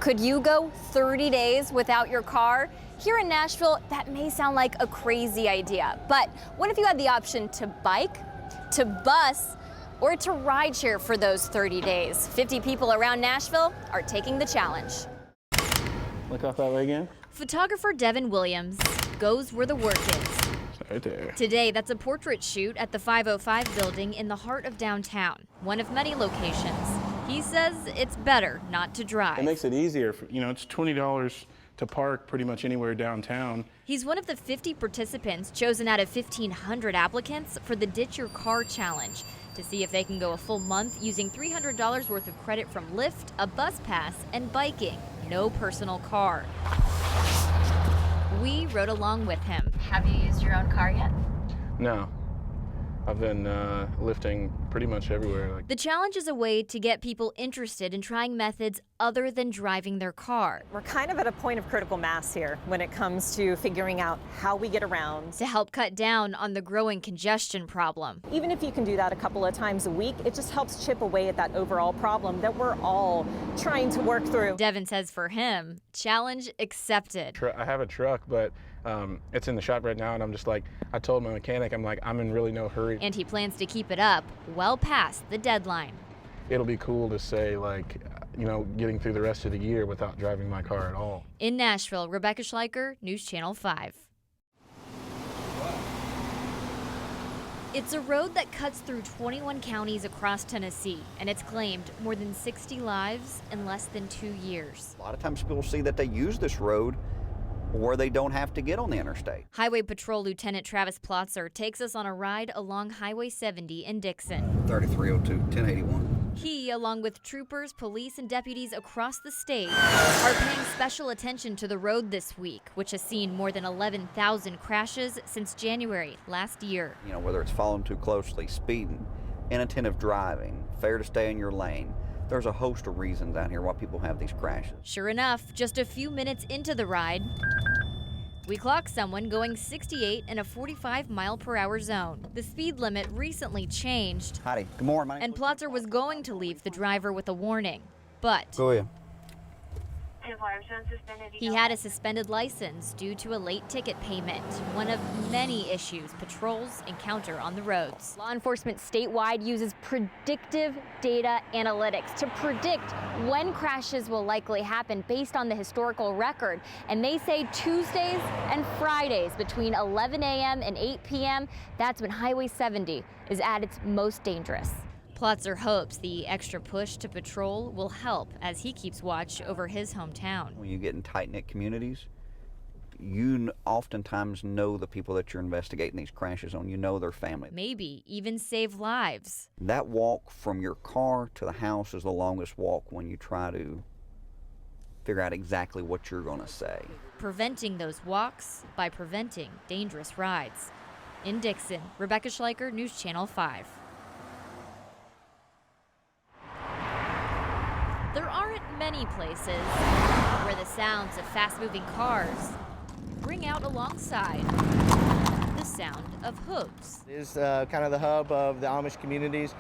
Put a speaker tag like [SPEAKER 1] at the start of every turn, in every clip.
[SPEAKER 1] Could you go 30 days without your car? Here in Nashville, that may sound like a crazy idea, but what if you had the option to bike, to bus, or to rideshare for those 30 days? 50 people around Nashville are taking the challenge.
[SPEAKER 2] Look out that way again.
[SPEAKER 1] Photographer Devin Williams goes where the work is.
[SPEAKER 2] Right there.
[SPEAKER 1] Today, that's a portrait shoot at the 505 building in the heart of downtown, one of many locations. He says it's better not to drive.
[SPEAKER 2] It makes it easier. It's $20 to park pretty much anywhere downtown.
[SPEAKER 1] He's one of the 50 participants chosen out of 1,500 applicants for the Ditch Your Car Challenge to see if they can go a full month using $300 worth of credit from Lyft, a bus pass, and biking. No personal car. We rode along with him. Have you used your own car yet?
[SPEAKER 2] No. I've been lifting pretty much everywhere.
[SPEAKER 1] The challenge is a way to get people interested in trying methods other than driving their car.
[SPEAKER 3] We're kind of at a point of critical mass here when it comes to figuring out how we get around.
[SPEAKER 1] To help cut down on the growing congestion problem.
[SPEAKER 3] Even if you can do that a couple of times a week, it just helps chip away at that overall problem that we're all trying to work through.
[SPEAKER 1] Devin says for him, challenge accepted.
[SPEAKER 2] I have a truck, but it's in the shop right now, and I'm just like, I told my mechanic, I'm in really no hurry.
[SPEAKER 1] And he plans to keep it up well past the deadline.
[SPEAKER 2] It'll be cool to say, getting through the rest of the year without driving my car at all.
[SPEAKER 1] In Nashville, Rebecca Schleicher, News Channel 5. It's a road that cuts through 21 counties across Tennessee, and it's claimed more than 60 lives in less than 2 years.
[SPEAKER 4] A lot of times people see that they use this road or they don't have to get on the interstate.
[SPEAKER 1] Highway Patrol Lieutenant Travis Plotzer takes us on a ride along Highway 70 in Dixon.
[SPEAKER 4] 3302, 1081.
[SPEAKER 1] He, along with troopers, police, and deputies across the state, are paying special attention to the road this week, which has seen more than 11,000 crashes since January last year.
[SPEAKER 4] Whether it's following too closely, speeding, inattentive driving, failure to stay in your lane. There's a host of reasons out here why people have these crashes.
[SPEAKER 1] Sure enough, just a few minutes into the ride, we clock someone going 68 in a 45-mile-per-hour zone. The speed limit recently changed.
[SPEAKER 4] Howdy. Good morning.
[SPEAKER 1] And Plotzer was going to leave the driver with a warning, but
[SPEAKER 4] go ahead.
[SPEAKER 1] He had a suspended license due to a late ticket payment, one of many issues patrols encounter on the roads. Law enforcement statewide uses predictive data analytics to predict when crashes will likely happen based on the historical record. And they say Tuesdays and Fridays between 11 a.m. and 8 p.m., that's when Highway 70 is at its most dangerous. Plotzer hopes the extra push to patrol will help as he keeps watch over his hometown.
[SPEAKER 4] When you get in tight-knit communities, you oftentimes know the people that you're investigating these crashes on. You know their family.
[SPEAKER 1] Maybe even save lives.
[SPEAKER 4] That walk from your car to the house is the longest walk when you try to figure out exactly what you're going to say.
[SPEAKER 1] Preventing those walks by preventing dangerous rides. In Dixon, Rebecca Schleicher, News Channel 5. There aren't many places where the sounds of fast-moving cars ring out alongside the sound of hooves.
[SPEAKER 5] It is kind of the hub of the Amish communities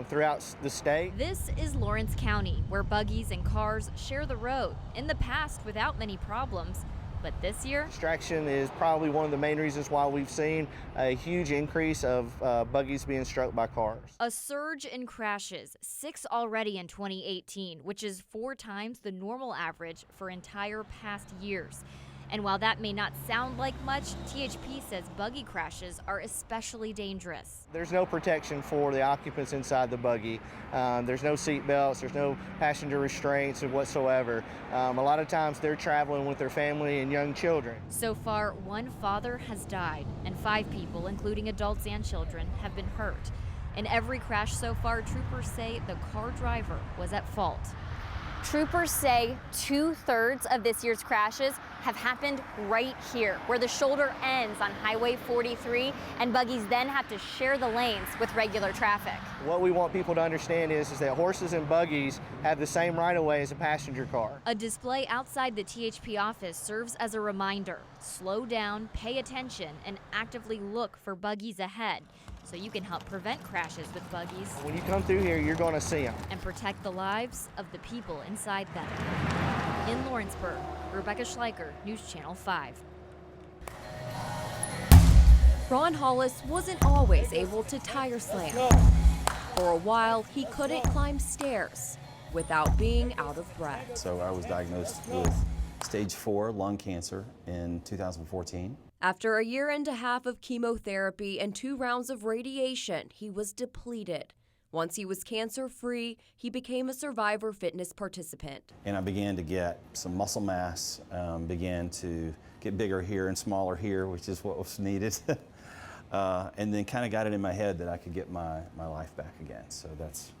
[SPEAKER 5] throughout the state.
[SPEAKER 1] This is Lawrence County, where buggies and cars share the road. In the past, without many problems, but this year,
[SPEAKER 5] distraction is probably one of the main reasons why we've seen a huge increase of buggies being struck by cars.
[SPEAKER 1] A surge in crashes, 6 already in 2018, which is 4 times the normal average for entire past years. And while that may not sound like much, THP says buggy crashes are especially dangerous.
[SPEAKER 5] There's no protection for the occupants inside the buggy. There's no seat belts, there's no passenger restraints whatsoever. A lot of times they're traveling with their family and young children.
[SPEAKER 1] So far, 1 father has died, and 5 people, including adults and children, have been hurt. In every crash so far, troopers say the car driver was at fault. Troopers say 2/3 of this year's crashes have happened right here, where the shoulder ends on Highway 43, and buggies then have to share the lanes with regular traffic.
[SPEAKER 5] What we want people to understand is that horses and buggies have the same right-of-way as a passenger car.
[SPEAKER 1] A display outside the THP office serves as a reminder. Slow down, pay attention, and actively look for buggies ahead, so you can help prevent crashes with buggies.
[SPEAKER 5] When you come through here, you're going to see them.
[SPEAKER 1] And protect the lives of the people inside them. In Lawrenceburg, Rebecca Schleicher, News Channel 5.
[SPEAKER 6] Ron Hollis wasn't always able to tire slam. For a while, he couldn't climb stairs without being out of breath.
[SPEAKER 7] So I was diagnosed with stage 4 lung cancer in 2014.
[SPEAKER 6] After a year and a half of chemotherapy and 2 rounds of radiation, he was depleted. Once he was cancer-free, he became a Survivor Fitness participant.
[SPEAKER 7] And I began to get some muscle mass, began to get bigger here and smaller here, which is what was needed. And then kind of got it in my head that I could get my life back again. So that's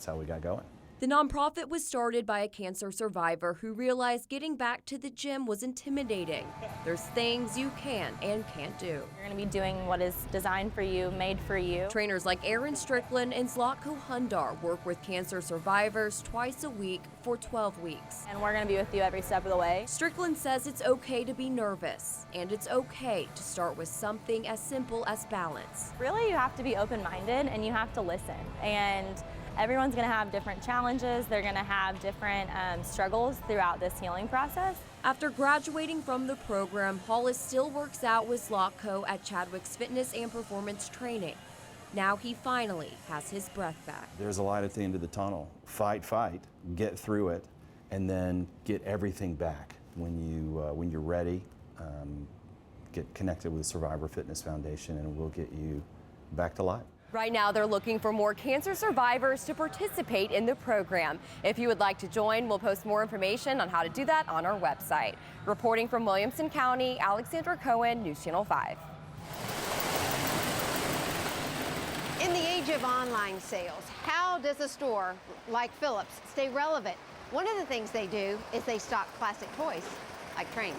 [SPEAKER 7] how we got going.
[SPEAKER 6] The nonprofit was started by a cancer survivor who realized getting back to the gym was intimidating. There's things you can and can't do.
[SPEAKER 8] You're going to be doing what is designed for you, made for you.
[SPEAKER 6] Trainers like Aaron Strickland and Zlatko Hundar work with cancer survivors twice a week for 12 weeks.
[SPEAKER 8] And we're going to be with you every step of the way.
[SPEAKER 6] Strickland says it's okay to be nervous, and it's okay to start with something as simple as balance.
[SPEAKER 8] Really, you have to be open-minded and you have to listen. And everyone's going to have different challenges. They're going to have different struggles throughout this healing process.
[SPEAKER 6] After graduating from the program, Hollis still works out with Zlatko at Chadwick's Fitness and Performance Training. Now he finally has his breath back.
[SPEAKER 7] There's a light at the end of the tunnel. Fight, get through it, and then get everything back. When you're ready, get connected with the Survivor Fitness Foundation, and we'll get you back to life.
[SPEAKER 6] Right now, they're looking for more cancer survivors to participate in the program. If you would like to join, we'll post more information on how to do that on our website. Reporting from Williamson County, Alexandra Cohen, News Channel 5.
[SPEAKER 9] In the age of online sales, how does a store like Phillips stay relevant? One of the things they do is they stock classic toys, like trains.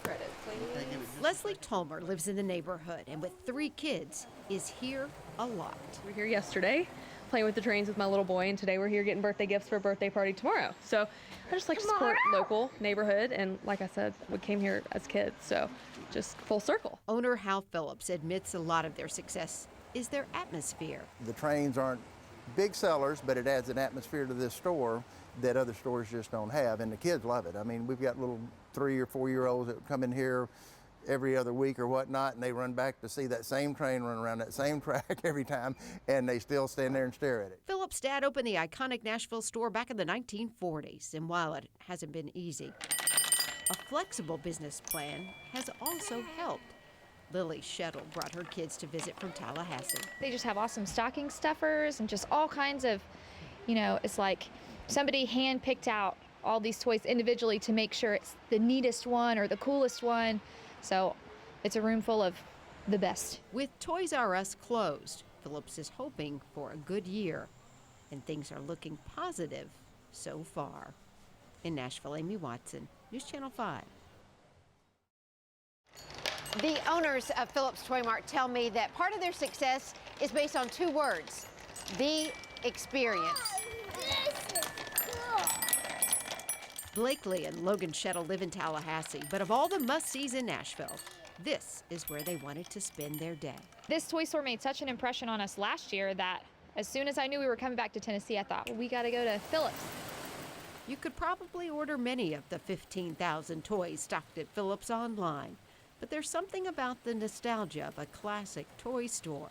[SPEAKER 10] Credit, please. Leslie Tolmer lives in the neighborhood and with 3 kids is here a lot.
[SPEAKER 11] We were here yesterday playing with the trains with my little boy, and today we're here getting birthday gifts for a birthday party tomorrow. So I just like to support local neighborhood, and like I said, we came here as kids, so just full circle.
[SPEAKER 10] Owner Hal Phillips admits a lot of their success is their atmosphere.
[SPEAKER 12] The trains aren't big sellers, but it adds an atmosphere to this store that other stores just don't have, and the kids love it. I mean, we've got little 3 or 4 year olds that come in here every other week or whatnot, and they run back to see that same train run around that same track every time, and they still stand there and stare at it.
[SPEAKER 10] Phillips' dad opened the iconic Nashville store back in the 1940s, and while it hasn't been easy, a flexible business plan has also helped. Lily Shettle brought her kids to visit from Tallahassee.
[SPEAKER 13] They just have awesome stocking stuffers and just all kinds of, it's like somebody hand-picked out all these toys individually to make sure it's the neatest one or the coolest one. So it's a room full of the best.
[SPEAKER 10] With Toys R Us closed, Phillips is hoping for a good year, and things are looking positive so far. In Nashville, Amy Watson, News Channel 5.
[SPEAKER 9] The owners of Phillips Toy Mart tell me that part of their success is based on 2 words: the experience.
[SPEAKER 10] Blakely and Logan Shettle live in Tallahassee, but of all the must-sees in Nashville, this is where they wanted to spend their day.
[SPEAKER 13] This toy store made such an impression on us last year that as soon as I knew we were coming back to Tennessee, I thought, well, we got to go to Phillips.
[SPEAKER 10] You could probably order many of the 15,000 toys stocked at Phillips online, but there's something about the nostalgia of a classic toy store.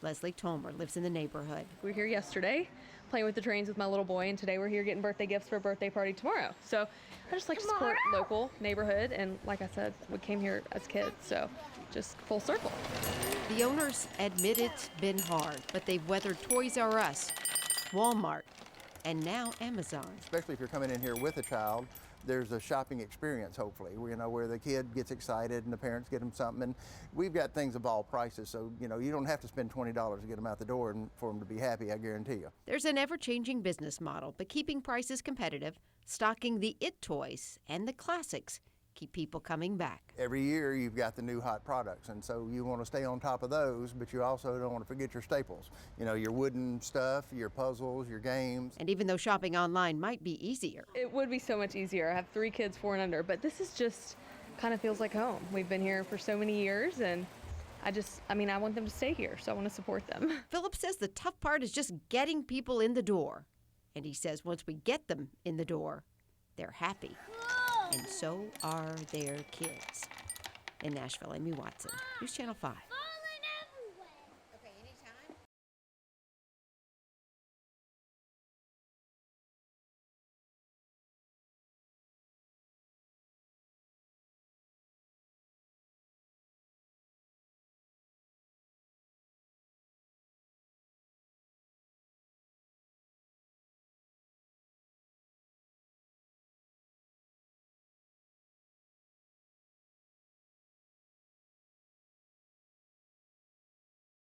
[SPEAKER 10] Leslie Tolmer lives in the neighborhood.
[SPEAKER 11] We were here yesterday playing with the trains with my little boy, and today we're here getting birthday gifts for a birthday party tomorrow. So I just like to support local neighborhood, and like I said, we came here as kids, so just full circle.
[SPEAKER 10] The owners admit it's been hard, but they've weathered Toys R Us, Walmart, and now Amazon.
[SPEAKER 12] Especially if you're coming in here with a child, there's a shopping experience, hopefully, where the kid gets excited and the parents get them something. And we've got things of all prices, so you don't have to spend $20 to get them out the door and for them to be happy, I guarantee you.
[SPEAKER 10] There's an ever-changing business model, but keeping prices competitive, stocking the it toys and the classics keep people coming back.
[SPEAKER 12] Every year you've got the new hot products, and so you want to stay on top of those, but you also don't want to forget your staples. Your wooden stuff, your puzzles, your games.
[SPEAKER 10] And even though shopping online might be easier.
[SPEAKER 11] It would be so much easier. I have 3 kids, 4 and under, but this is just kind of feels like home. We've been here for so many years, and I want them to stay here, so I want to support them.
[SPEAKER 10] Phillips says the tough part is just getting people in the door. And he says once we get them in the door, They're happy, and so are their kids. In Nashville, Amy Watson, News Channel 5.